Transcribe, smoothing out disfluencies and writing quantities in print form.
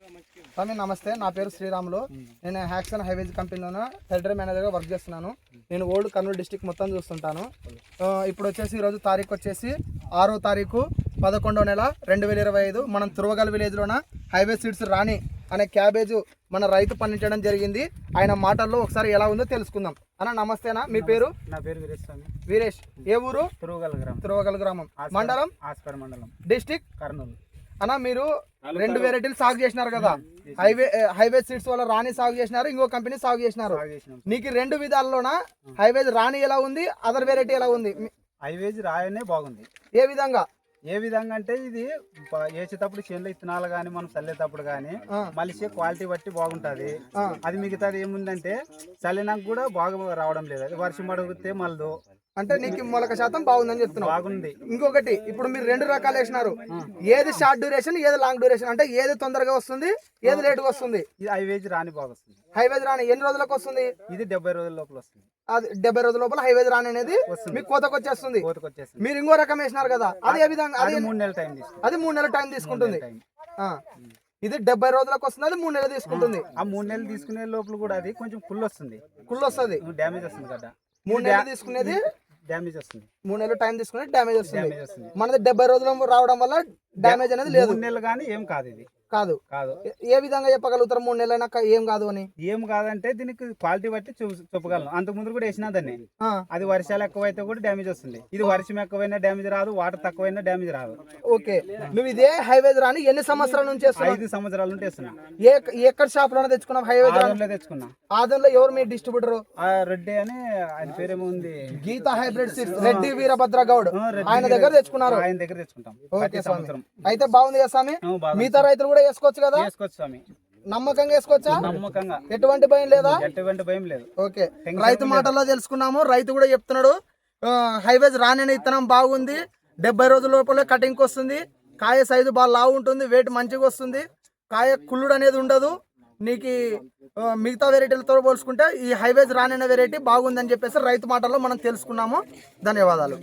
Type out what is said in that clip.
స్వామి నమస్తే, నా పేరు శ్రీరాములు. నేను హ్యాక్సన్ హైవేజ్ కంపెనీలో టెరిటరీ మేనేజర్గా వర్క్ చేస్తున్నాను. నేను ఓల్డ్ కర్నూలు డిస్టిక్ మొత్తం చూస్తుంటాను. ఇప్పుడు వచ్చేసి ఈరోజు తారీఖు వచ్చేసి 6వ తారీఖు 11వ నెల 2025. మనం తురవగల్ విలేజ్లోన హైవే సీడ్స్ రాణి అనే క్యాబేజ్ మన రైతు పండించడం జరిగింది. ఆయన మాటల్లో ఒకసారి ఎలా ఉందో తెలుసుకుందాం. అన్న నమస్తేనా, మీ పేరు? నా పేరు వీరేష్ స్వామి. వీరేష్, ఏ ఊరు? తురవగల్ గ్రామం. మండలం ఆస్పర్ మండలం, డిస్టిక్ కర్నూలు. అన్న మీరు 2 వెరైటీలు సాగు చేసినారు కదా, హైవే సీడ్స్ వల్ల రాణి సాగు చేసినారు, ఇంకో కంపెనీ సాగు చేసినారు. నీకు 2 విధాల్లోన హైవేజ్ రాణి ఎలా ఉంది, అదర్ వెరైటీ ఎలా ఉంది? హైవేజ్ రాయనే బాగుంది. ఏ విధంగా అంటే ఇది వేసేటప్పుడు చేనులో ఇత్తనాలు కానీ మనం చల్లేటప్పుడు కానీ మలిసే క్వాలిటీ బట్టి బాగుంటది. అది మిగతాది ఏముందంటే చల్లినాక కూడా బాగా రావడం లేదు. అది వర్షం అడిగితే మళ్ళీ అంటే నీకు మొలక శాతం బాగుందని చెప్తున్నావు. బాగుంది. ఇంకొకటి, ఇప్పుడు మీరు 2 రకాలు వేసినారు. ఏది షార్ట్ డ్యూరేషన్, ఏది లాంగ్ డ్యూరేషన్? అంటే ఏది తొందరగా వస్తుంది, ఏది లేటుగా వస్తుంది? ఇది హైవేజ్ రాని బాగా వస్తుంది. హైవేజ్ రాని ఎన్ని రోజులకు వస్తుంది? ఇది 70 రోజుల లోపల వస్తుంది. అది 70 రోజుల లోపల హైవేజ్ రాని అనేది మీకు కోతకు వచ్చేస్తుంది. మీరు ఇంకో రకం వేసినారు కదా, అది ఏ విధంగా? అది 3 నెలల టైం తీసుకుంటుంది. అది 3 నెలల టైం తీసుకుంటుంది. ఇది 70 రోజులకు వస్తుంది, అది 3 నెలలు తీసుకుంటుంది. ఆ 3 నెలలు తీసుకునే లోపల కూడా అది కొంచెం కుళ్ళు వస్తుంది. డ్యామేజ్ వస్తుంది కదా. 3 నెలలు తీసుకునేది డ్యామేజ్ వస్తుంది. 3 నెలలు టైం తీసుకుని డ్యామేజ్ వస్తుంది. మనది 70 రోజులు రావడం వల్ల డ్యామేజ్ అనేది లేదు. 3 నెలలు కానీ ఏం కాదు. ఇది కాదు. ఏ విధంగా చెప్పగలుగుతారు 3 నెలలైనా ఏం కాదు అని? ఏం కాదంటే దీనికి క్వాలిటీ బట్టి చెప్పగలను. అంతకు ముందు కూడా వేసినా దాన్ని, అది వర్షాలు ఎక్కువైతే కూడా డ్యామేజ్ వస్తుంది. ఇది వర్షం ఎక్కువైనా డ్యామేజ్ రాదు, వాటర్ తక్కువైనా డ్యామేజ్ రాదు. ఓకే, నువ్వు ఇదే హైవేజ్ రాని ఎన్ని సంవత్సరాల నుంచి? 5 సంవత్సరాల నుంచి వేస్తున్నా. ఎక్కడ షాప్ లోనే తెచ్చుకున్నావు? హైవేజ్ ఆదంలో తెచ్చుకున్నా. ఆదంలో ఎవరు మీ డిస్ట్రిబ్యూటర్? రెడ్డి అని ఆయన పేరేమో ఉంది, గీతా హైబ్రిడ్ సీడ్స్, రెడ్డి వీరభద్ర గౌడ్, ఆయన దగ్గర తెచ్చుకున్నారు. ఆయన దగ్గర తెచ్చుకుంటాం. అయితే బాగుంది కదా స్వామి? మిగతా రైతులు కూడా వేసుకోవచ్చు కదా? స్వామి, నమ్మకంగా వేసుకోవచ్చా? నమ్మకంగా, ఎటువంటి భయం లేదా? ఎటువంటి భయం లేదు. ఓకే, రైతు మాటల్లో తెలుసుకున్నాము. రైతు కూడా చెప్తున్నాడు హైవేజ్ రాని ఇత్తనం బాగుంది, 70 రోజుల లోపల కటింగ్ వస్తుంది, కాయ సైజు బాగా లావు ఉంటుంది, వెయిట్ మంచిగా వస్తుంది, కాయ కుళ్ళుడు అనేది ఉండదు. నీకు మిగతా వెరైటీలతో పోల్చుకుంటే ఈ హైవేజ్ రాని వెరైటీ బాగుందని చెప్పేసి రైతు మాటల్లో మనం తెలుసుకున్నాము. ధన్యవాదాలు.